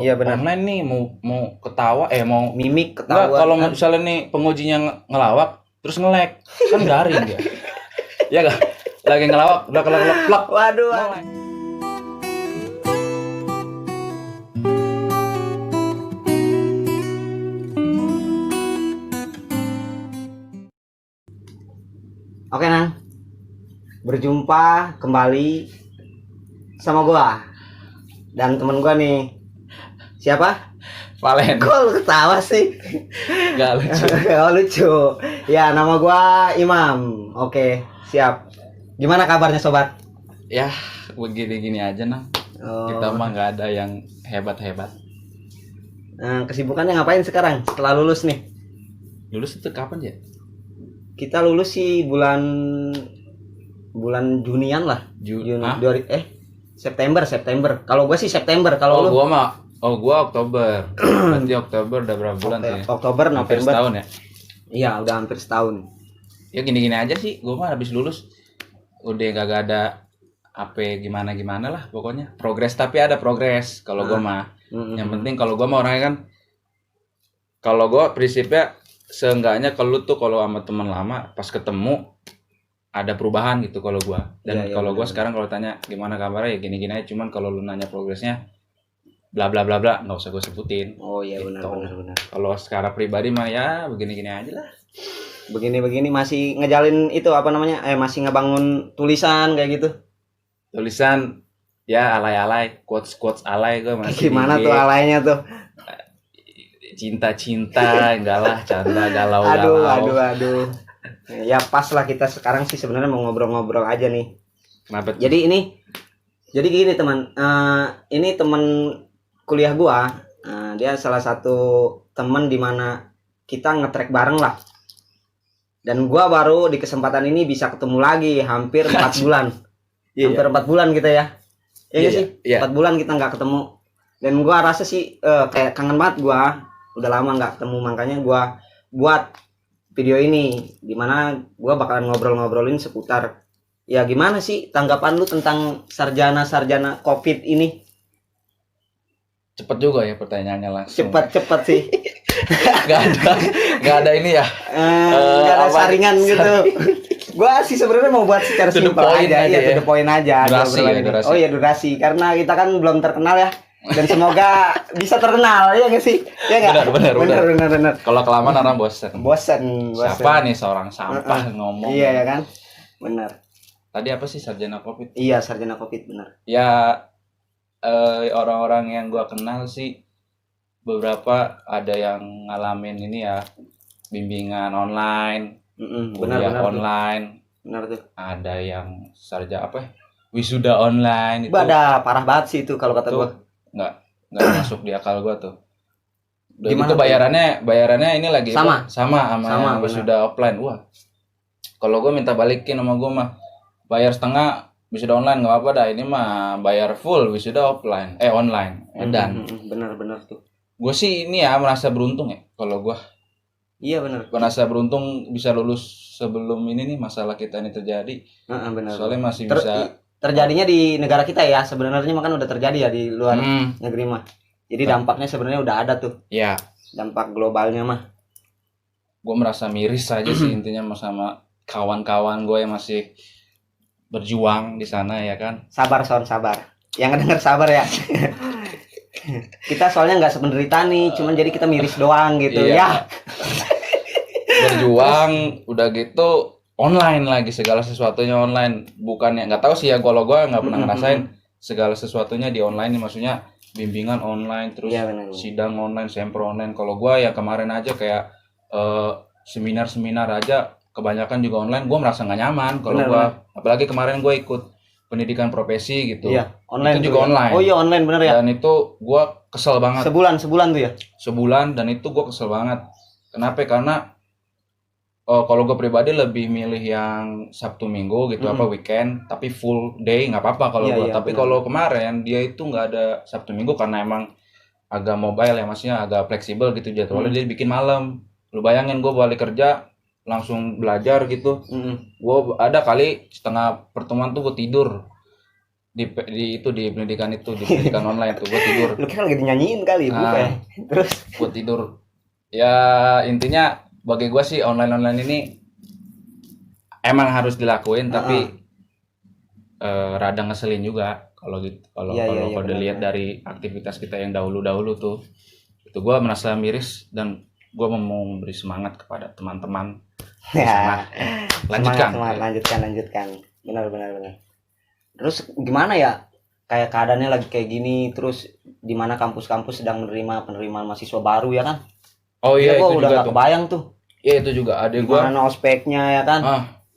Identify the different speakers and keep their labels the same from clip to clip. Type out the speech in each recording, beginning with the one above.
Speaker 1: Iya, benar.
Speaker 2: online nih mau ketawa mau
Speaker 1: Mimik
Speaker 2: enggak,
Speaker 1: ketawa.
Speaker 2: kalau misalnya nih pengujinya ngelawak terus nge-lag kan garing dia. Ya enggak? Lagi ngelawak plak.
Speaker 1: Waduh.
Speaker 2: Nge-lag.
Speaker 1: Oke, Nang. Berjumpa kembali sama gua dan temen gua nih. Siapa?
Speaker 2: Valen.
Speaker 1: Kok lu ketawa sih?
Speaker 2: Enggak lucu.
Speaker 1: Oh, lucu. Ya, nama gua Imam. Oke, siap. Gimana kabarnya, sobat?
Speaker 2: Ya, begini-gini aja nah. Kita mah nggak ada yang hebat-hebat.
Speaker 1: Kesibukannya ngapain sekarang setelah lulus nih?
Speaker 2: Lulus itu kapan ya?
Speaker 1: Kita lulus sih bulan Junian lah. September. Kalau gua sih September. Kalau lu?
Speaker 2: Gua Oktober. Berarti Oktober udah berapa bulan tuh ya?
Speaker 1: Oktober,
Speaker 2: hampir
Speaker 1: November.
Speaker 2: setahun ya?
Speaker 1: Iya, udah hampir setahun.
Speaker 2: Ya gini-gini aja sih. Gua mah habis lulus udah gak ada gimana lah pokoknya. Progres, tapi ada progres kalau gua mah. Yang penting kalau gua mah orangnya kan, kalau gua prinsipnya seenggaknya kalau sama teman lama pas ketemu ada perubahan gitu kalau gua. Dan kalau gua sekarang kalau tanya gimana kabarnya ya gini-gini aja, cuman kalau lu nanya progresnya bla bla bla bla nggak usah gue sebutin.
Speaker 1: Oh iya,
Speaker 2: gitu.
Speaker 1: benar.
Speaker 2: Kalau secara pribadi mah ya begini-gini aja lah.
Speaker 1: Begini masih ngejalin itu apa namanya? Masih ngebangun tulisan kayak gitu.
Speaker 2: Tulisan ya alay-alay, quotes alay gue masih.
Speaker 1: Gimana tuh alaynya tuh?
Speaker 2: Cinta enggak lah, canda galau.
Speaker 1: Aduh. Ya pas lah, kita sekarang sih sebenarnya mau ngobrol-ngobrol aja nih.
Speaker 2: Kenapa?
Speaker 1: Jadi gini teman, ini teman kuliah gua, dia salah satu teman di mana kita nge-track bareng lah. Dan gua baru di kesempatan ini bisa ketemu lagi hampir 4 bulan. Hampir 4 bulan kita ya. Iya sih? 4 bulan kita nggak ketemu. Dan gua rasa sih kayak kangen banget gua. Udah lama nggak ketemu, makanya gua buat video ini dimana gua bakalan ngobrolin seputar ya gimana sih tanggapan lu tentang sarjana COVID ini.
Speaker 2: Cepet juga ya pertanyaannya langsung.
Speaker 1: Cepet sih.
Speaker 2: Gak ada ini ya.
Speaker 1: Gak ada saringan gitu. Gua sih sebenarnya mau buat secara simpel aja, ya to the point aja.
Speaker 2: Durasi.
Speaker 1: Oh iya, durasi, karena kita kan belum terkenal ya. Dan semoga bisa terkenal, ya nggak sih? Ya nggak? Benar.
Speaker 2: Kalau kelamaan orang bosan. Siapa nih seorang sampah ngomong?
Speaker 1: Iya ya kan? Benar.
Speaker 2: Tadi apa sih sarjana COVID?
Speaker 1: Iya, sarjana COVID, benar.
Speaker 2: Ya orang-orang yang gua kenal sih beberapa ada yang ngalamin ini ya, bimbingan online, kuliah online.
Speaker 1: Benar tuh.
Speaker 2: Ada yang wisuda online itu.
Speaker 1: Ada parah banget sih itu kalau kata gua.
Speaker 2: Nggak masuk di akal gua tuh. Gimana itu bayarannya ini lagi
Speaker 1: sama
Speaker 2: wisuda offline. Wah, kalau gua minta balikin sama gua mah bayar setengah wisuda online nggak apa-apa dah, ini mah bayar full wisuda online. Dan
Speaker 1: benar tuh.
Speaker 2: Gue sih ini ya merasa beruntung ya kalau gue.
Speaker 1: Iya benar.
Speaker 2: Merasa beruntung bisa lulus sebelum ini nih masalah kita ini terjadi.
Speaker 1: Benar.
Speaker 2: Soalnya masih bisa
Speaker 1: terjadinya di negara kita ya, sebenarnya kan udah terjadi ya di luar negeri mah. Jadi dampaknya sebenarnya udah ada tuh.
Speaker 2: Iya.
Speaker 1: Dampak globalnya mah.
Speaker 2: Gue merasa miris aja sih intinya sama kawan-kawan gue yang masih berjuang di sana ya kan.
Speaker 1: Sabar. Yang ngedenger sabar ya. Kita soalnya nggak sependerita nih, cuman jadi kita miris doang gitu.
Speaker 2: Iya.
Speaker 1: Ya.
Speaker 2: Berjuang udah gitu online lagi, segala sesuatunya online. Bukannya nggak tahu sih ya, kalau gue nggak pernah ngerasain segala sesuatunya di online, maksudnya bimbingan online terus sidang online, sempro online. Kalau gue ya kemarin aja kayak seminar aja kebanyakan juga online, gue merasa nggak nyaman kalau gue, apalagi kemarin gue ikut pendidikan profesi gitu.
Speaker 1: Iya, online
Speaker 2: itu juga online.
Speaker 1: Oh iya, online bener ya.
Speaker 2: Dan itu gue kesel banget.
Speaker 1: Sebulan tuh ya.
Speaker 2: Sebulan, dan itu gue kesel banget. Kenapa? Karena kalau gue pribadi lebih milih yang Sabtu Minggu gitu, weekend, tapi full day nggak apa-apa kalau gue. Tapi kalau kemarin dia itu nggak ada Sabtu Minggu karena emang agak mobile ya, maksudnya agak fleksibel gitu jadwalnya. Dia bikin malam. Lu bayangin gue balik kerja langsung belajar gitu. Gue ada kali setengah pertemuan tuh gue tidur. di pendidikan itu, di pendidikan online tuh gue tidur.
Speaker 1: Lu kan lagi dinyanyiin kali bukan? Terus
Speaker 2: gue tidur. Ya intinya bagi gue sih online ini emang harus dilakuin, tapi rada ngeselin juga kalau gitu. Kalau dilihat dari aktivitas kita yang dahulu tuh, itu gue merasa miris dan gue mau memberi semangat kepada teman-teman.
Speaker 1: Ya,
Speaker 2: lanjutkan.
Speaker 1: Lanjutkan. Benar. Terus gimana ya? Kayak keadaannya lagi kayak gini, terus di mana kampus-kampus sedang menerima penerimaan mahasiswa baru ya kan?
Speaker 2: Oh iya,
Speaker 1: itu
Speaker 2: udah
Speaker 1: gak kebayang tuh.
Speaker 2: Iya itu juga adek gue.
Speaker 1: Gimana ospeknya ya kan?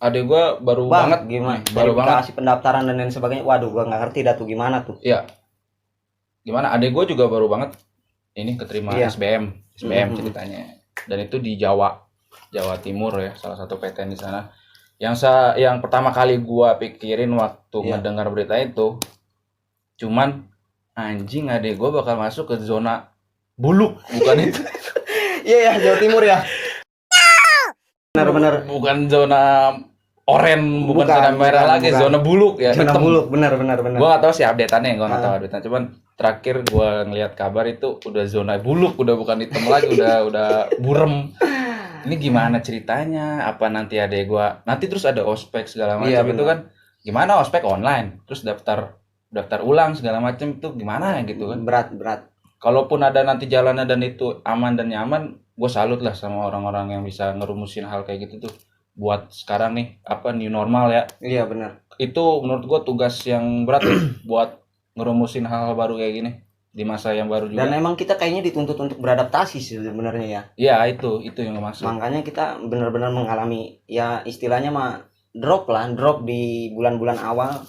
Speaker 2: Adek gue baru banget.
Speaker 1: Gimana? Baru banget. Pendaftaran dan lain sebagainya. Waduh, gue nggak ngerti dah tuh gimana tuh.
Speaker 2: Iya. Gimana? Adek gue juga baru banget ini keterima SBM ceritanya. Dan itu di Jawa Timur ya, salah satu PTN di sana. Yang pertama kali gue pikirin waktu mendengar berita itu, cuman anjing adek gue bakal masuk ke zona buluk, bukan itu.
Speaker 1: Iya Jawa Timur ya. Benar.
Speaker 2: Bukan zona oren, bukan zona merah lagi, zona buluk ya.
Speaker 1: Zona buluk, benar.
Speaker 2: Gue nggak tahu sih update-annya, gue nggak tahu update-nya. Cuman terakhir gue ngelihat kabar itu udah zona buluk, udah bukan hitam lagi, udah burem. Ini gimana ceritanya? Apa nanti adek gue nanti terus ada ospek segala macam itu kan? Gimana ospek online? Terus daftar ulang segala macam itu gimana gitu kan?
Speaker 1: Berat.
Speaker 2: Kalaupun ada nanti jalannya dan itu aman dan nyaman, gue salut lah sama orang-orang yang bisa ngerumusin hal kayak gitu tuh. Buat sekarang nih, new normal ya.
Speaker 1: Iya benar.
Speaker 2: Itu menurut gue tugas yang berat buat ngerumusin hal-hal baru kayak gini di masa yang baru juga.
Speaker 1: Dan emang kita kayaknya dituntut untuk beradaptasi sih sebenarnya ya.
Speaker 2: Iya itu yang maksud.
Speaker 1: Makanya kita benar-benar mengalami ya istilahnya mah drop di bulan-bulan awal.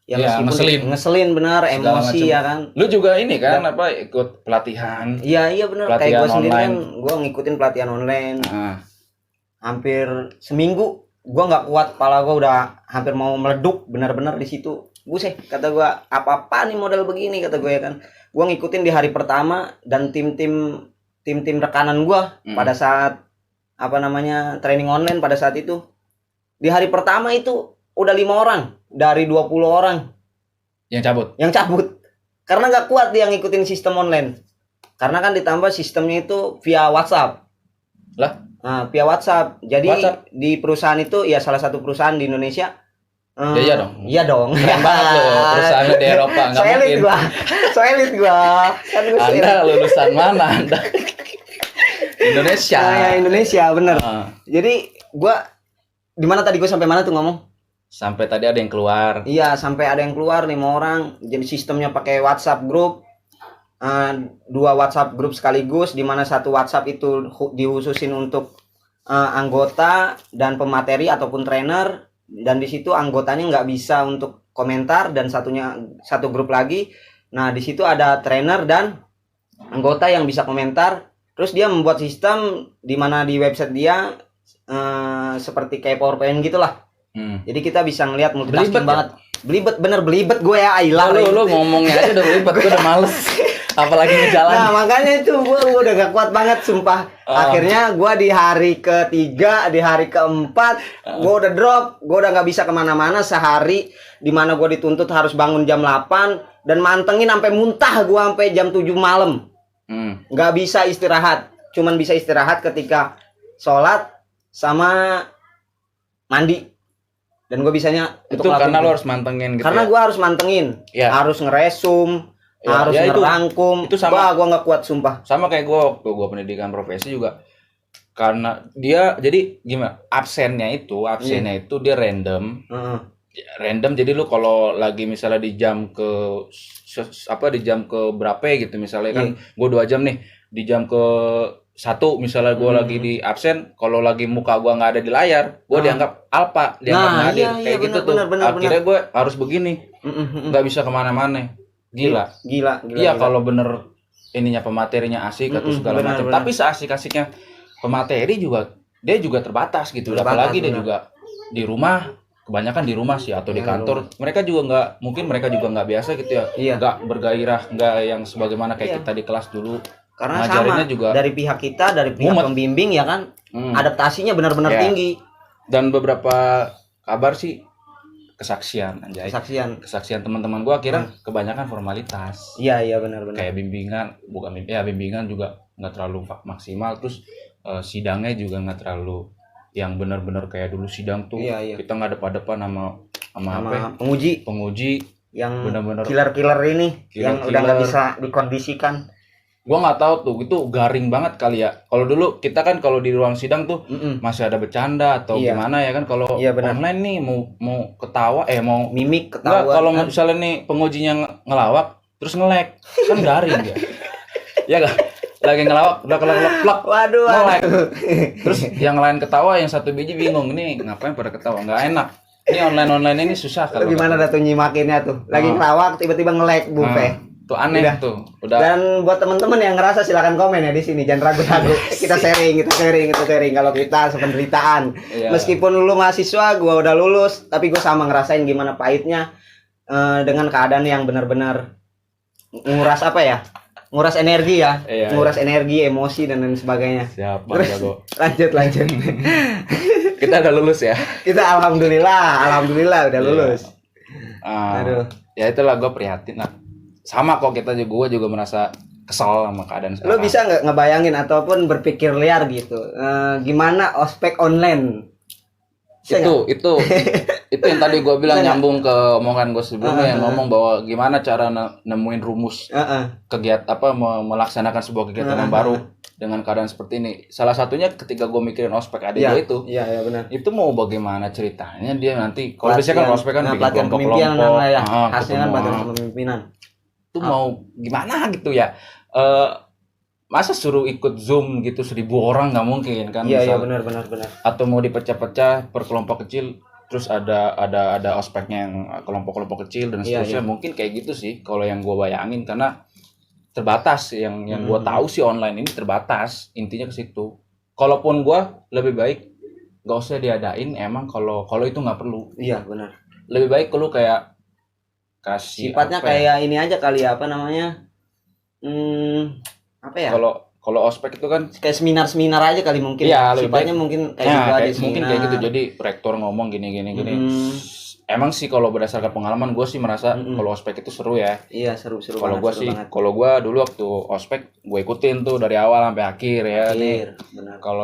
Speaker 1: Ya ngeselin benar, emosi ya kan.
Speaker 2: Lu juga ini kan ikut pelatihan.
Speaker 1: Iya benar. Kayak gue sendiri kan gue ngikutin pelatihan online. Hampir seminggu gue nggak kuat, kepala gue udah hampir mau meleduk benar-benar di situ. Buset, kata gue apa nih model begini, kata gue ya kan. Gue ngikutin di hari pertama dan tim rekanan gue pada saat training online pada saat itu. Di hari pertama itu udah 5 orang dari 20 orang
Speaker 2: yang cabut
Speaker 1: karena nggak kuat dia ngikutin sistem online, karena kan ditambah sistemnya itu via WhatsApp
Speaker 2: lah.
Speaker 1: Via WhatsApp. Jadi di perusahaan itu ya salah satu perusahaan di Indonesia. Iya dong.
Speaker 2: Keren banget loh perusahaannya di Eropa. Nggak mungkin.
Speaker 1: So elit gua. Kan
Speaker 2: Anda lulusan mana Anda? Indonesia.
Speaker 1: Indonesia bener. Jadi gua di mana tadi gua sampai mana tuh ngomong?
Speaker 2: Sampai tadi ada yang keluar.
Speaker 1: Iya, sampai ada yang keluar 5 orang. Jadi sistemnya pakai WhatsApp grup. 2 WhatsApp grup sekaligus, di mana satu WhatsApp itu dihususin untuk anggota dan pemateri ataupun trainer, dan di situ anggotanya nggak bisa untuk komentar, dan satu grup lagi. Nah di situ ada trainer dan anggota yang bisa komentar. Terus dia membuat sistem di mana di website dia seperti kayak PowerPoint gitulah. Jadi kita bisa ngelihat multitasking banget. Belibet gue ya, Ailah.
Speaker 2: Lu ngomongnya aja udah belibet, gue udah males. Apalagi ngejalan.
Speaker 1: Nah makanya itu gue udah gak kuat banget sumpah. Akhirnya gue di hari ketiga, di hari keempat gue udah drop. Gue udah gak bisa kemana-mana sehari, dimana gue dituntut harus bangun jam 8 dan mantengin sampai muntah gue sampai jam 7 malam. Gak bisa istirahat. Cuman bisa istirahat ketika sholat sama mandi. Dan gue bisanya
Speaker 2: itu karena lo harus mantengin gitu.
Speaker 1: Karena gue harus mantengin, harus ngeresum, harus ngerangkum. Itu sama, gue nggak kuat sumpah.
Speaker 2: Sama kayak gue pendidikan profesi juga. Karena dia jadi gimana? Absennya itu dia random. Random, jadi lu kalau lagi misalnya di jam ke berapa gitu misalnya kan gue 2 jam nih, di jam ke 1 misalnya gue lagi di absen, kalau lagi muka gue nggak ada di layar, gue dianggap alpa, dianggap nggak hadir, kayak gitu tuh. Akhirnya gue harus begini, nggak bisa kemana-mana. Gila. Iya kalau bener ininya pematerinya asik atau segala macam. Tapi seasik-asiknya pemateri juga, dia juga terbatas gitu. Apalagi dia juga di rumah, kebanyakan di rumah sih atau di kantor. Mereka juga nggak biasa gitu ya, nggak bergairah, nggak yang sebagaimana kayak kita di kelas dulu.
Speaker 1: Karena sama juga dari pihak kita, dari pihak pembimbing ya kan, adaptasinya benar-benar tinggi.
Speaker 2: Dan beberapa kabar sih kesaksian anjay.
Speaker 1: Kesaksian
Speaker 2: Teman-teman gue akhirnya kebanyakan formalitas.
Speaker 1: Iya benar.
Speaker 2: Kayak bimbingan juga nggak terlalu maksimal, terus sidangnya juga nggak terlalu yang benar-benar kayak dulu sidang tuh.
Speaker 1: Iya.
Speaker 2: Kita nggak depan sama apa? Penguji yang
Speaker 1: benar-benar killer ini yang udah nggak bisa dikondisikan.
Speaker 2: Gua nggak tahu tuh, itu garing banget kali ya. Kalau dulu kita kan kalau di ruang sidang tuh masih ada bercanda atau gimana ya kan. Kalau online nih mau ketawa mau
Speaker 1: mimik ketawa.
Speaker 2: Kalau misalnya nih pengujinya ngelawak terus nge-lag kan garing ya. Ya gak? Lagi ngelawak udah kelak.
Speaker 1: Waduh.
Speaker 2: Terus yang lain ketawa, yang satu biji bingung nih ngapain pada ketawa, nggak enak. Ini online ini susah kalau.
Speaker 1: Gimana dah tuh nyimakinnya tuh? Lagi ngelawak tiba-tiba nge-lag bupe.
Speaker 2: Tuh aneh tuh. Udah.
Speaker 1: Dan buat teman-teman yang ngerasa silakan komen ya di sini, jangan ragu-ragu. Kita sharing kalau kita sependeritaan. Iya. Meskipun lu mahasiswa, gua udah lulus, tapi gua sama ngerasain gimana pahitnya dengan keadaan yang benar-benar nguras nguras energi ya. Iya, nguras energi, emosi dan lain sebagainya.
Speaker 2: Siap, Bang Jago.
Speaker 1: Lanjut.
Speaker 2: Kita udah lulus ya.
Speaker 1: Kita alhamdulillah udah lulus.
Speaker 2: Aduh. Ya itulah, gua prihatin lah. Sama kok, gue juga merasa kesel sama keadaan sekarang.
Speaker 1: Lo bisa nggak ngebayangin ataupun berpikir liar gitu, gimana ospek online?
Speaker 2: Itu yang tadi gue bilang nyambung ke omongan gue sebelumnya yang ngomong bahwa gimana cara nemuin rumus kegiatan melaksanakan sebuah kegiatan yang baru dengan keadaan seperti ini. Salah satunya ketika gue mikirin ospek adik gue itu.
Speaker 1: Iya benar.
Speaker 2: Itu mau bagaimana ceritanya dia nanti kalau biasanya kan ospek kan bikin
Speaker 1: kelompok-kelompok. Hasilnya pelatihan kepemimpinan.
Speaker 2: Itu mau gimana gitu ya. Masa suruh ikut Zoom gitu 1.000 orang nggak mungkin kan?
Speaker 1: Iya benar.
Speaker 2: Atau mau dipecah-pecah per kelompok kecil, terus ada ospeknya yang kelompok-kelompok kecil dan seterusnya. Mungkin kayak gitu sih kalau yang gue bayangin, karena terbatas yang gue tahu sih online ini terbatas, intinya ke situ. Kalaupun gue lebih baik nggak usah diadain, emang kalau itu nggak perlu.
Speaker 1: Iya benar.
Speaker 2: Lebih baik kalau kayak kasih
Speaker 1: sifatnya kayak ini aja kali ya, apa namanya? Apa ya?
Speaker 2: Kalau ospek itu kan
Speaker 1: kayak seminar aja kali mungkin.
Speaker 2: Ya,
Speaker 1: sifatnya baik. Mungkin kayak
Speaker 2: mungkin kayak gitu. Jadi rektor ngomong gini. Emang sih kalau berdasarkan pengalaman gue sih merasa kalau ospek itu seru ya.
Speaker 1: Iya, seru.
Speaker 2: Kalau gue dulu waktu ospek gue ikutin tuh dari awal sampai akhir ya.
Speaker 1: Benar.
Speaker 2: Kalau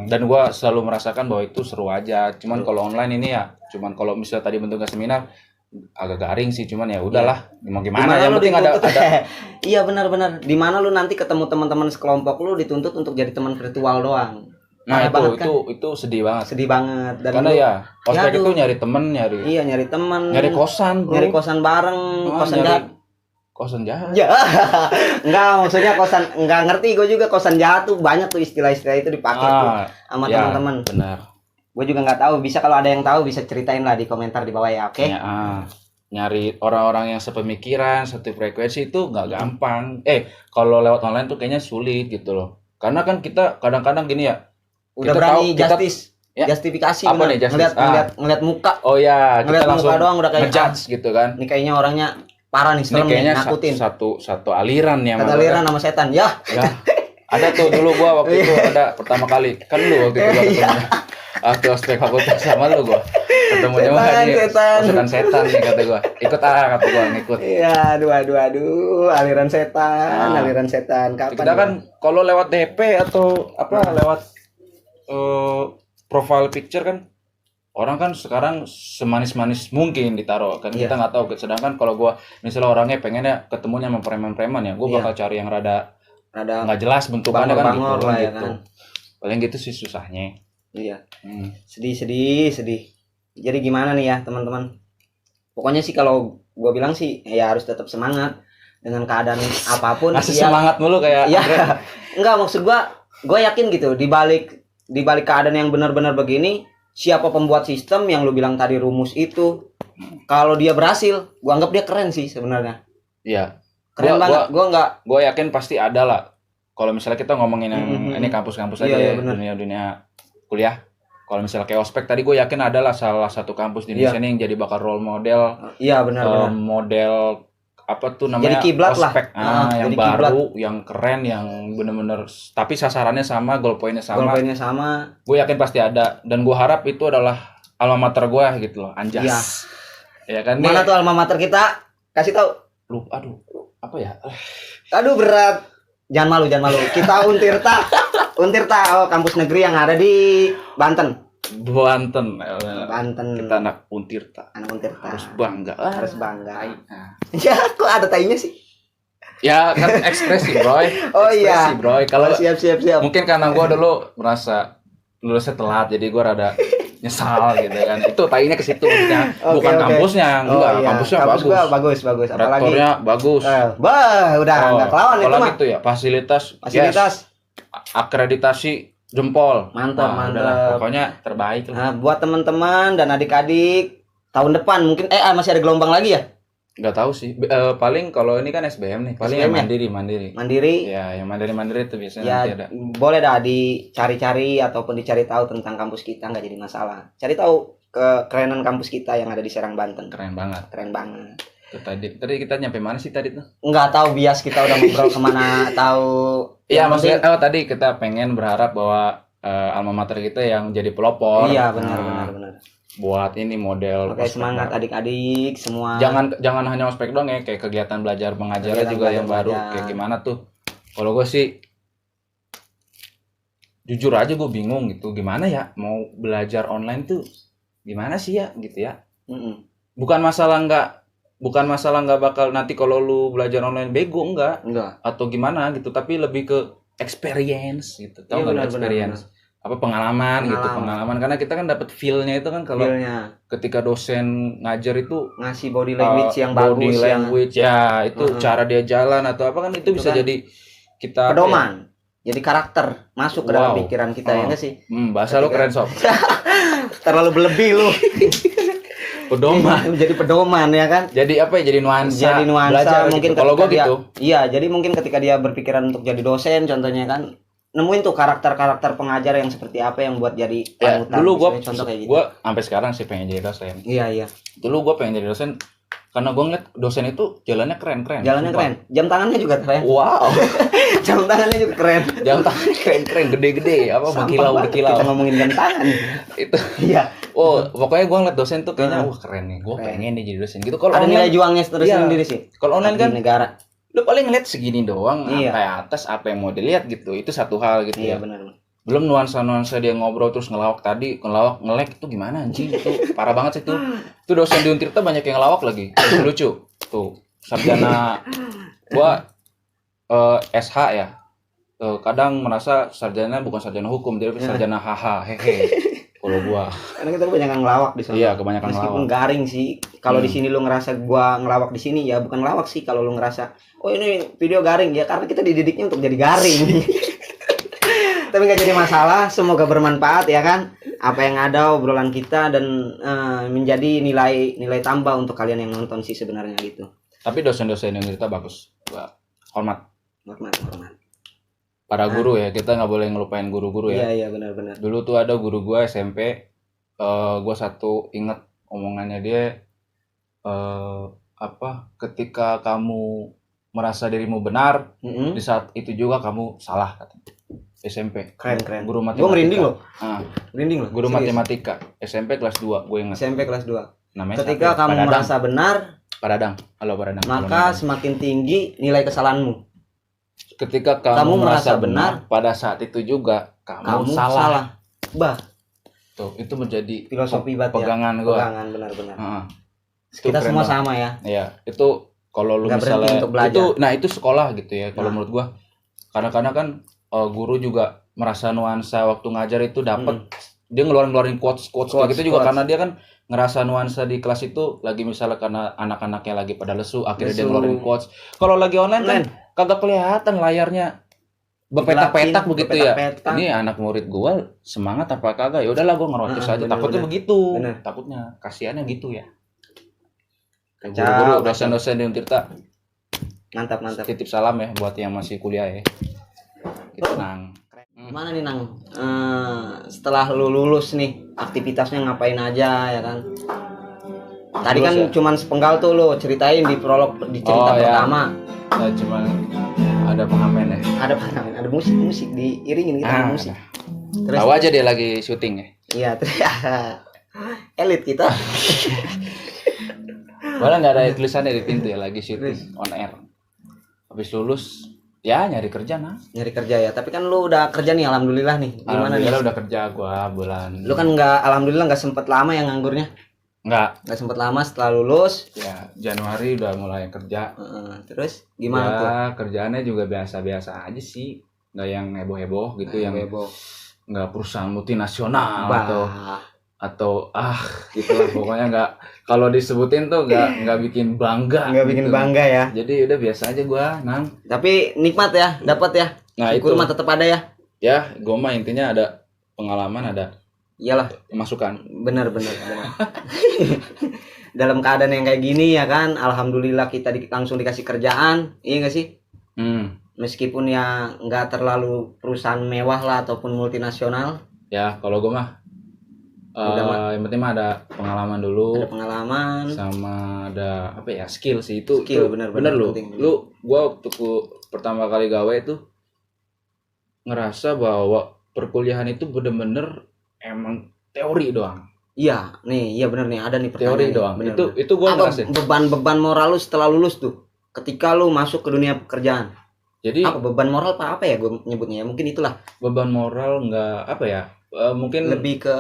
Speaker 2: dan gue selalu merasakan bahwa itu seru aja. Cuman kalau online ini ya, kalau misalnya tadi bentuknya seminar agak garing sih, cuman ya udahlah, mau gimana ya, penting ada.
Speaker 1: Iya benar. Di mana lu nanti ketemu teman-teman sekelompok lu dituntut untuk jadi teman virtual doang.
Speaker 2: Nah, itu sedih banget.
Speaker 1: Dan
Speaker 2: karena ya ospek itu nyari teman, nyari kosan
Speaker 1: bareng,
Speaker 2: kosan jahat.
Speaker 1: Ya. Enggak, maksudnya kosan, enggak ngerti gue juga, kosan jahat tuh banyak tuh istilah-istilah itu dipakai tuh sama teman-teman.
Speaker 2: Benar.
Speaker 1: Gue juga nggak tahu, bisa kalau ada yang tahu bisa ceritain lah di komentar di bawah ya, oke?
Speaker 2: Nyari orang-orang yang sepemikiran, satu frekuensi itu nggak gampang. Kalau lewat online tuh kayaknya sulit gitu loh. Karena kan kita kadang-kadang gini ya.
Speaker 1: Udah berani justifikasi.
Speaker 2: Apa nih justice?
Speaker 1: Ngeliat muka.
Speaker 2: Oh ya, kita langsung
Speaker 1: muka doang udah kayak
Speaker 2: ngejudge gitu kan.
Speaker 1: Ini kayaknya orangnya parah nih, serem nih, nakutin.
Speaker 2: Satu aliran ya.
Speaker 1: Satu aliran sama setan, ya.
Speaker 2: Ada tuh dulu gua waktu itu ada pertama kali. Kan lu waktu itu gua ketemu. Waktu ospek fakultas sama lu gua ketemunya mah setan nih kata gua. Kata gua ngikut.
Speaker 1: Iya, aduh, aliran setan. Kapan?
Speaker 2: Kita kan kalau lewat DP atau lewat profile picture kan orang kan sekarang semanis-manis mungkin ditaruh kan, kita nggak tahu. Sedangkan kalau gua misalnya orangnya pengennya ketemunya sama preman-preman ya, gua bakal cari yang rada nggak jelas bentukannya kan gitu.
Speaker 1: Ya kan?
Speaker 2: Paling gitu sih susahnya.
Speaker 1: Iya. Sedih. Jadi gimana nih ya teman-teman? Pokoknya sih kalau gue bilang sih ya harus tetap semangat dengan keadaan apapun.
Speaker 2: Masih semangat mulu kayak.
Speaker 1: Iya. Enggak, maksud gue yakin gitu di balik keadaan yang benar-benar begini, siapa pembuat sistem yang lu bilang tadi rumus itu, kalau dia berhasil, gue anggap dia keren sih sebenarnya.
Speaker 2: Iya.
Speaker 1: Keren banget.
Speaker 2: Gue yakin pasti ada lah. Kalau misalnya kita ngomongin yang ini kampus-kampus aja ya, dunia kuliah. Kalau misalnya kayak ospek tadi, gue yakin adalah salah satu kampus di Indonesia ini yang jadi bakal role model.
Speaker 1: Iya benar.
Speaker 2: Model apa tuh namanya?
Speaker 1: Jadi kiblat
Speaker 2: ospek
Speaker 1: lah.
Speaker 2: Yang baru, yang keren, yang bener-bener. Tapi sasarannya sama, goal point-nya sama. Gue yakin pasti ada. Dan gue harap itu adalah alma mater gue gitu loh, Anjas.
Speaker 1: Iya.
Speaker 2: Ya kan
Speaker 1: Mana tuh alma mater kita? Kasih tahu.
Speaker 2: Lupa, aduh, apa ya?
Speaker 1: Aduh berat. Jangan malu. Kita Untirta. Untirta, kampus negeri yang ada di Banten.
Speaker 2: Banten. Kita anak Untirta.
Speaker 1: Anak Untirta.
Speaker 2: Harus bangga.
Speaker 1: Harus bangga.
Speaker 2: Nah.
Speaker 1: Ya, kok ada tainya sih?
Speaker 2: Ya kan ekspresi, Bro.
Speaker 1: Oh iya.
Speaker 2: Ekspresi, Bro. Kalau
Speaker 1: siap.
Speaker 2: mungkin karena gua dulu merasa lulusnya telat, jadi gua rada nyesal gitu kan. Itu tainya ke situ maksudnya. Bukan kampusnya, enggak.
Speaker 1: Iya.
Speaker 2: Kampusnya
Speaker 1: bagus. Apalagi
Speaker 2: rektornya bagus.
Speaker 1: Udah enggak kelawan itu mah.
Speaker 2: Apalagi itu ya, fasilitas. Yes. Akreditasi jempol.
Speaker 1: Mantap.
Speaker 2: Udahlah, pokoknya terbaik lah.
Speaker 1: Nah, buat teman-teman dan adik-adik tahun depan mungkin masih ada gelombang lagi ya?
Speaker 2: Nggak tahu sih. Paling kalau ini kan SBM nih. Paling
Speaker 1: SBM
Speaker 2: yang mandiri.
Speaker 1: Ya,
Speaker 2: Ya, yang mandiri itu biasanya
Speaker 1: ya
Speaker 2: nanti ada.
Speaker 1: boleh dah dicari-cari ataupun dicari tahu tentang kampus kita, nggak jadi masalah. Cari tahu kerenan kampus kita yang ada di Serang Banten.
Speaker 2: Keren banget. Itu tadi kita nyampe mana sih tadi tuh?
Speaker 1: Nggak tahu bias kita udah ngobrol kemana tahu.
Speaker 2: Iya, maksudnya tadi kita pengen berharap bahwa alma mater kita yang jadi pelopor.
Speaker 1: Iya, benar.
Speaker 2: Buat ini model.
Speaker 1: Oke, semangat adik-adik semua.
Speaker 2: Jangan hanya ospek doang ya, kayak kegiatan belajar mengajarnya juga yang baru. Kayak gimana tuh? Kalau gue sih jujur aja gue bingung gitu. Gimana ya mau belajar online tuh? Gimana sih ya gitu ya? Bukan masalah nggak bakal nanti kalau lu belajar online bego enggak atau gimana gitu, tapi lebih ke experience gitu. Tahu nggak experience? Benar. Apa pengalaman karena kita kan dapat feel-nya itu kan kalau ketika dosen ngajar itu
Speaker 1: ngasih body language yang bagus
Speaker 2: ya itu cara dia jalan atau apa kan itu bisa kan jadi kita
Speaker 1: pedoman. Jadi karakter masuk ke dalam pikiran kita ya enggak sih?
Speaker 2: Bahasa lu keren sob.
Speaker 1: Terlalu berlebih lu.
Speaker 2: Pedoman.
Speaker 1: Jadi pedoman ya kan?
Speaker 2: Jadi apa ya? Jadi nuansa
Speaker 1: belajar mungkin
Speaker 2: gitu. Kalau gue gitu.
Speaker 1: Iya, jadi mungkin ketika dia berpikiran untuk jadi dosen contohnya kan nemuin tuh karakter pengajar yang seperti apa yang buat jadi panutan.
Speaker 2: Dulu gue
Speaker 1: gitu.
Speaker 2: sampai sekarang sih pengen jadi dosen.
Speaker 1: Iya.
Speaker 2: Dulu gue pengen jadi dosen karena gue ngeliat dosen itu jalannya keren.
Speaker 1: Jalannya keren. Jam tangannya juga keren.
Speaker 2: Wow.
Speaker 1: Jam tangannya juga keren.
Speaker 2: Jam tangannya keren, gede-gede, apa berkilau.
Speaker 1: Kita ngomongin jam tangan.
Speaker 2: Itu.
Speaker 1: Iya.
Speaker 2: Pokoknya gue ngeliat dosen tuh kayaknya keren nih. Gue pengen nih jadi dosen gitu. Kalau
Speaker 1: ada nilai juangnya terus sendiri sih.
Speaker 2: Kalau online kan
Speaker 1: negara.
Speaker 2: Lu paling ngeliat segini doang, sampai atas apa yang mau dilihat gitu. Itu satu hal gitu ya.
Speaker 1: Iya, benar.
Speaker 2: Belum nuansa dia ngobrol terus ngelawak ngelek itu gimana anjing itu parah banget sih itu. Itu dosen di Untirta banyak yang ngelawak lagi. Lucu. Tuh, sarjana gua SH ya. Kadang merasa sarjana bukan sarjana hukum, dia sarjana hehe. Kalau gua
Speaker 1: karena kita kebanyakan ngelawak di sana.
Speaker 2: Iya, kebanyakan
Speaker 1: meskipun ngelawak. Garing sih. Kalau di sini lu ngerasa gua ngelawak di sini ya bukan ngelawak sih kalau lu ngerasa oh ini video garing ya karena kita dididiknya untuk jadi garing. Tapi nggak jadi masalah, semoga bermanfaat ya kan. Apa yang ada obrolan kita dan menjadi nilai tambah untuk kalian yang nonton sih sebenarnya gitu.
Speaker 2: Tapi dosen-dosen yang kita bagus. Gua hormat. Para guru ya, kita nggak boleh ngelupain guru-guru ya.
Speaker 1: Iya benar.
Speaker 2: Dulu tuh ada guru gua SMP, gua satu inget omongannya dia, ketika kamu merasa dirimu benar, di saat itu juga kamu salah katanya. SMP.
Speaker 1: Keren.
Speaker 2: Guru matematika.
Speaker 1: Gua merinding loh.
Speaker 2: Merinding loh. Guru matematika SMP kelas 2, gue ingat.
Speaker 1: SMP kelas 2.
Speaker 2: Namanya
Speaker 1: ketika kamu merasa benar,
Speaker 2: Pak Dadang. Halo Pak Dadang.
Speaker 1: Maka semakin tinggi nilai kesalahanmu.
Speaker 2: Ketika kamu merasa benar, pada saat itu juga kamu salah.
Speaker 1: Bah.
Speaker 2: Tuh, itu menjadi
Speaker 1: filosofi
Speaker 2: pegangan gua.
Speaker 1: Pegangan benar-benar.
Speaker 2: Kita
Speaker 1: semua sama ya.
Speaker 2: Iya, itu kalau lu misalnya itu sekolah gitu ya. Kalau menurut gua kadang-kadang kan guru juga merasa nuansa waktu ngajar itu dapat dia ngeluarin quotes gitu juga karena dia kan ngerasa nuansa di kelas itu lagi misalnya karena anak-anaknya lagi pada lesu akhirnya dia ngeluarin quotes. Kalau lagi online kan kagak kelihatan layarnya berpetak-petak begitu ya. Ini anak murid gua semangat apa kagak? Ya udahlah gua ngerocos aja. Takutnya begitu. Takutnya kasihannya gitu ya. Guru-guru dosen-dosen di Untirta.
Speaker 1: Mantap.
Speaker 2: Titip salam ya buat yang masih kuliah ya. Itu Nang.
Speaker 1: Gimana nih Nang? Setelah lu lulus nih, aktivitasnya ngapain aja ya kan? Tadi kan cuman sepenggal tuh lu ceritain di prolog di cerita pertama.
Speaker 2: Ya cuman ada pengamen ya.
Speaker 1: Ada musik diiringin kita musik.
Speaker 2: Terus tahu aja dia lagi syuting ya.
Speaker 1: Iya, elit kita.
Speaker 2: Malah nggak ada tulisannya di pintu ya, lagi syuting on air. Habis lulus ya nyari kerja nah.
Speaker 1: Nyari kerja ya. Tapi kan lu udah kerja nih, alhamdulillah nih. Gimana nih?
Speaker 2: Alhamdulillah udah kerja gua bulan.
Speaker 1: Lu kan alhamdulillah nggak sempet lama yang nganggurnya. Nggak sempet lama setelah lulus.
Speaker 2: Ya Januari udah mulai kerja.
Speaker 1: Terus gimana
Speaker 2: ya,
Speaker 1: tuh?
Speaker 2: Kerjaannya juga biasa-biasa aja sih, nggak yang heboh-heboh gitu, yang
Speaker 1: heboh.
Speaker 2: Nggak perusahaan multinasional atau gitu lah pokoknya. Nggak, kalau disebutin tuh nggak bikin bangga.
Speaker 1: Nggak bikin bangga ya.
Speaker 2: Jadi udah biasa aja gua, Nang.
Speaker 1: Tapi nikmat ya, dapat ya.
Speaker 2: Nah,
Speaker 1: syukur
Speaker 2: itu
Speaker 1: mah tetap ada ya.
Speaker 2: Ya, gua mah intinya ada pengalaman, ada
Speaker 1: iyalah
Speaker 2: masukan.
Speaker 1: Benar. Dalam keadaan yang kayak gini ya kan, alhamdulillah kita langsung dikasih kerjaan, iya nggak sih? Meskipun ya nggak terlalu perusahaan mewah lah ataupun multinasional.
Speaker 2: Ya kalau gue mah yang penting mah ada pengalaman dulu.
Speaker 1: Ada pengalaman.
Speaker 2: Sama ada apa ya, skill sih itu.
Speaker 1: Skill bener
Speaker 2: lu. Gue waktu pertama kali gawe itu ngerasa bahwa perkuliahan itu bener-bener emang teori doang.
Speaker 1: Iya bener nih, ada nih pertanyaan.
Speaker 2: Teori doang. Bener, itu gue ngerasain.
Speaker 1: Beban moral lu setelah lulus tuh, ketika lu masuk ke dunia pekerjaan.
Speaker 2: Jadi
Speaker 1: apa beban moral apa ya gue nyebutnya ya, mungkin itulah.
Speaker 2: Beban moral nggak apa ya, mungkin
Speaker 1: lebih ke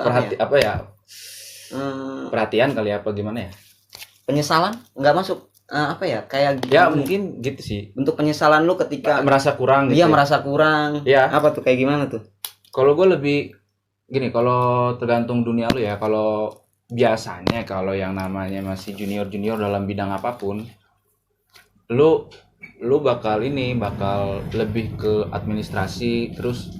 Speaker 2: perhatian kali apa gimana ya,
Speaker 1: penyesalan nggak masuk apa ya, kayak
Speaker 2: ya mungkin gitu sih,
Speaker 1: bentuk penyesalan lu ketika
Speaker 2: merasa kurang gitu.
Speaker 1: Iya merasa kurang
Speaker 2: ya.
Speaker 1: Apa tuh, kayak gimana tuh?
Speaker 2: Kalau gue lebih gini, kalau tergantung dunia lu ya. Kalau biasanya kalau yang namanya masih junior dalam bidang apapun, lu bakal lebih ke administrasi, terus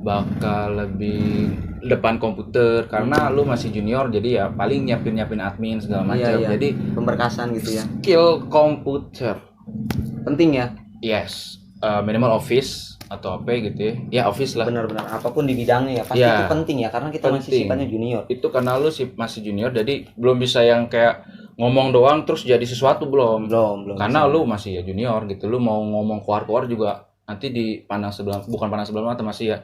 Speaker 2: bakal lebih depan komputer karena lu masih junior, jadi ya paling nyiapin admin segala macam.
Speaker 1: Iya.
Speaker 2: Jadi
Speaker 1: pemberkasan gitu ya.
Speaker 2: Skill komputer
Speaker 1: penting ya.
Speaker 2: Yes, minimal office atau apa gitu ya. Ya office lah.
Speaker 1: Benar-benar apapun di bidangnya ya pasti itu penting ya, karena kita masih sifatnya junior.
Speaker 2: Itu karena lu masih junior, jadi belum bisa yang kayak ngomong doang terus jadi sesuatu, belum karena lu masih ya junior gitu. Lu mau ngomong keluar juga nanti dipandang bukan pandang sebelah mata, masih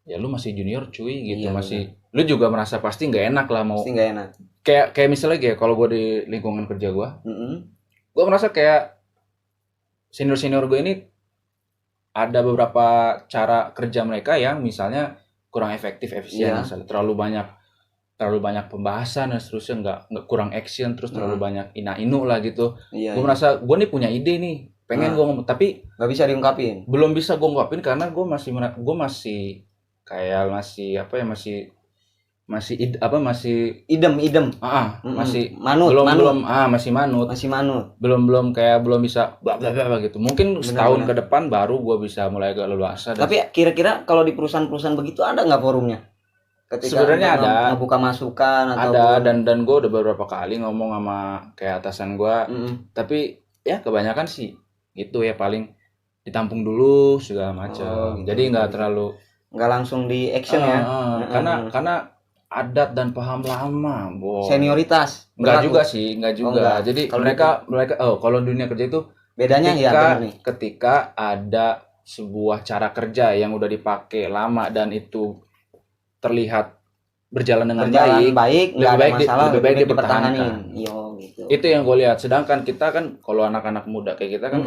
Speaker 2: ya lu masih junior cuy gitu. Iya, masih bener. Lu juga merasa pasti nggak enak lah, mau pasti
Speaker 1: nggak enak.
Speaker 2: Kayak misalnya kalau gue di lingkungan kerja gue, gue merasa kayak senior gue ini ada beberapa cara kerja mereka yang misalnya kurang efisien. Misalnya terlalu banyak pembahasan dan seterusnya, nggak kurang action, terus terlalu banyak ina-inu lah gitu. Gue merasa gue nih punya ide nih, pengen gue ngomong, tapi
Speaker 1: nggak bisa diungkapin.
Speaker 2: Belum bisa gue ungkapin karena gue masih kayak masih idem. Masih manut. Masih manut. Belum kayak belum bisa bla bla bla gitu. Mungkin setahun ke depan baru gue bisa mulai agak leluasa.
Speaker 1: Tapi kira-kira kalau di perusahaan begitu ada nggak forumnya? Ketika
Speaker 2: sebenarnya ada
Speaker 1: ngebuka masukan atau
Speaker 2: ada, dan gue udah beberapa kali ngomong sama kayak atasan gue, tapi ya kebanyakan sih gitu ya, paling ditampung dulu segala macam. Jadi nggak
Speaker 1: langsung di action ya.
Speaker 2: Karena adat dan paham lama,
Speaker 1: senioritas
Speaker 2: nggak juga. Jadi mereka kalau dunia kerja itu
Speaker 1: bedanya
Speaker 2: ketika ada sebuah cara kerja yang udah dipakai lama dan itu terlihat berjalan dengan baik, lebih baik dipertahankan.
Speaker 1: Gitu.
Speaker 2: Itu yang gue lihat. Sedangkan kita kan kalau anak-anak muda kayak kita kan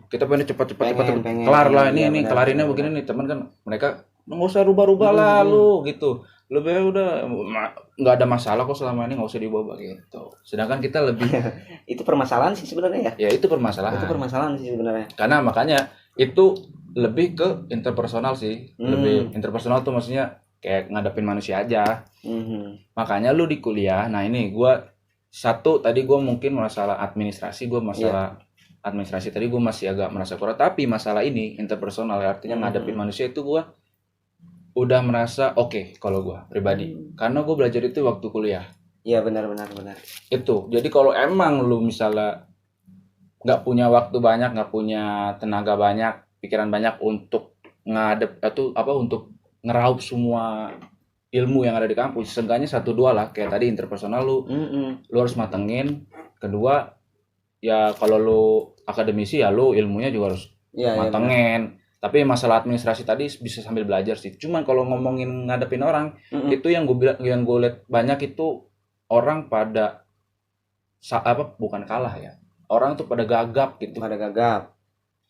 Speaker 2: kita pengen cepat kelar lah ini kelarinnya begini nih. Teman kan mereka nggak usah rubah-rubah lah lu gitu. Lebih udah nggak ada masalah kok selama ini, nggak usah diubah gitu. Sedangkan kita lebih
Speaker 1: itu permasalahan sih sebenarnya ya.
Speaker 2: Ya itu permasalahan.
Speaker 1: Sih sebenarnya.
Speaker 2: Karena makanya itu lebih ke interpersonal sih. Lebih interpersonal tuh maksudnya kayak ngadepin manusia aja. Makanya lu di kuliah, nah ini tadi gue mungkin masalah administrasi, administrasi tadi gue masih agak merasa kurang, tapi masalah ini interpersonal, artinya ngadepin manusia itu gue udah merasa oke kalau gue pribadi, karena gue belajar itu waktu kuliah.
Speaker 1: Iya benar.
Speaker 2: Itu jadi kalau emang lu misalnya nggak punya waktu banyak, nggak punya tenaga banyak, pikiran banyak untuk untuk ngeraup semua ilmu yang ada di kampus, seenggaknya 1-2 lah, kayak tadi interpersonal lu harus matengin. Kedua ya kalau lu akademisi ya lu ilmunya juga harus matengin. Tapi masalah administrasi tadi bisa sambil belajar sih. Cuman kalau ngomongin ngadepin orang, itu yang gue lihat banyak itu orang pada bukan kalah ya. Orang tuh pada gagap gitu.
Speaker 1: Pada gagap.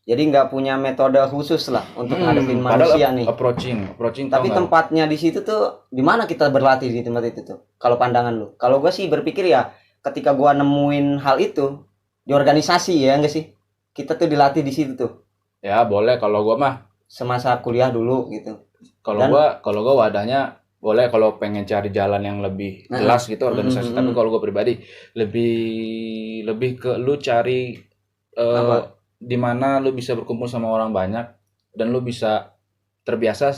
Speaker 1: Jadi nggak punya metode khusus lah untuk ngadepin manusia nih.
Speaker 2: Approaching.
Speaker 1: Tapi tempatnya di situ tuh di mana kita berlatih di tempat itu tuh? Kalau pandangan lu? Kalau gue sih berpikir ya ketika gue nemuin hal itu di organisasi ya enggak sih? Kita tuh dilatih di situ tuh.
Speaker 2: Ya boleh kalau gue mah
Speaker 1: semasa kuliah dulu gitu.
Speaker 2: Kalau gue wadahnya boleh kalau pengen cari jalan yang lebih jelas gitu organisasi. Tapi kalau gue pribadi lebih ke lu cari di mana lu bisa berkumpul sama orang banyak dan lu bisa terbiasa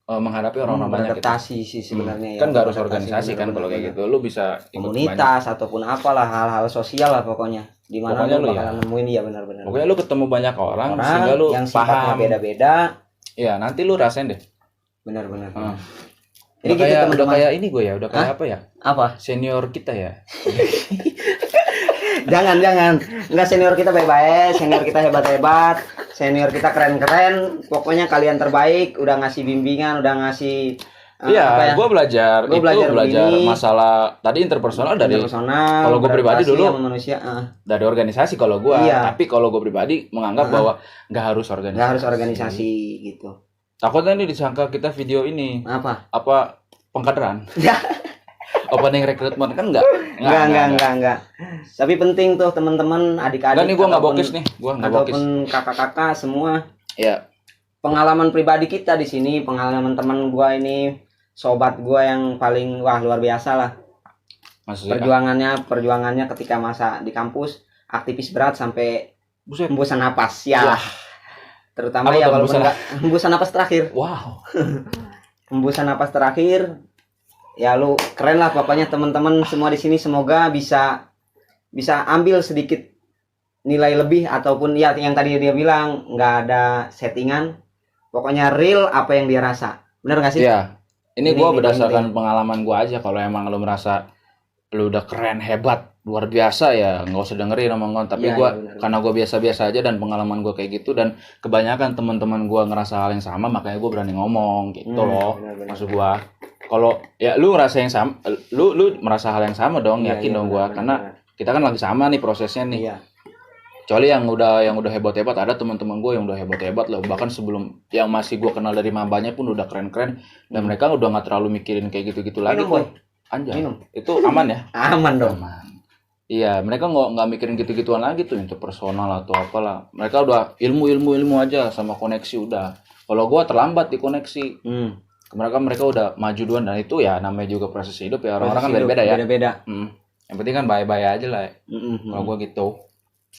Speaker 2: menghadapi orang-orang banyak.
Speaker 1: Adaptasi sih sebenarnya
Speaker 2: kan nggak harus organisasi kan kalau kayak gitu. Lu bisa
Speaker 1: komunitas ataupun apalah hal-hal sosial lah pokoknya. Di mana lu bakalan nemuin ya benar-benar.
Speaker 2: Pokoknya lu ketemu banyak orang sehingga lu
Speaker 1: yang
Speaker 2: paham
Speaker 1: beda-beda.
Speaker 2: Iya, nanti lu rasain deh.
Speaker 1: Benar-benar.
Speaker 2: Jadi udah kayak udah kayak ini gue ya, udah kayak apa ya?
Speaker 1: Apa?
Speaker 2: Senior kita ya.
Speaker 1: jangan. Enggak, senior kita baik-baik, senior kita hebat-hebat, senior kita keren-keren. Pokoknya kalian terbaik, udah ngasih bimbingan, udah ngasih
Speaker 2: iya, gue belajar masalah tadi interpersonal dari kalau gue pribadi dulu
Speaker 1: manusia,
Speaker 2: dari organisasi kalau gue, tapi kalau gue pribadi menganggap bahwa nggak harus organisasi
Speaker 1: gitu.
Speaker 2: Takutnya nih disangka kita video ini apa pengkaderan. Opening rekrutmen kan enggak. Tapi penting tuh teman-teman, adik-adik. Enggak nih, gua enggak bokis nih.
Speaker 1: Ataupun kakak-kakak semua.
Speaker 2: Iya.
Speaker 1: Pengalaman pribadi kita di sini, pengalaman teman gua ini, sobat gua yang paling luar biasa lah. Maksudnya perjuangannya ketika masa di kampus, aktivis berat sampai hembusan napas ya. Wah. Terutama ya walaupun hembusan napas terakhir.
Speaker 2: Wow.
Speaker 1: Hembusan napas terakhir. Ya lu keren lah pokoknya teman-teman semua di sini, semoga bisa ambil sedikit nilai lebih ataupun ya yang tadi dia bilang nggak ada settingan, pokoknya real apa yang dia rasa. Bener nggak sih?
Speaker 2: Iya. Ini gue berdasarkan pengalaman gue aja. Kalau emang lu merasa lu udah keren, hebat, luar biasa ya nggak usah dengerin omongan. Tapi karena gue biasa-biasa aja dan pengalaman gue kayak gitu dan kebanyakan teman-teman gue ngerasa hal yang sama, makanya gue berani ngomong gitu loh. Maksud gue kalau ya lu ngerasa yang sama, lu merasa hal yang sama dong, yakin dong gue, karena kita kan lagi sama nih prosesnya nih. Iya. Kecuali yang udah hebat-hebat, ada teman-teman gue yang udah hebat-hebat loh, bahkan sebelum yang masih gue kenal dari mabanya pun udah keren-keren dan mereka udah nggak terlalu mikirin kayak gitu-gitu lagi kok. Anjay. Itu aman ya?
Speaker 1: Aman dong.
Speaker 2: Iya, mereka nggak mikirin gitu-gituan lagi tuh untuk personal atau apalah. Mereka udah ilmu aja sama koneksi udah. Kalau gue terlambat di koneksi. Mereka udah maju duluan dan itu ya namanya juga proses hidup ya, orang-orang kan beda-beda ya.
Speaker 1: Beda-beda.
Speaker 2: Yang penting kan bye-bye aja lah. Kalau gue gitu.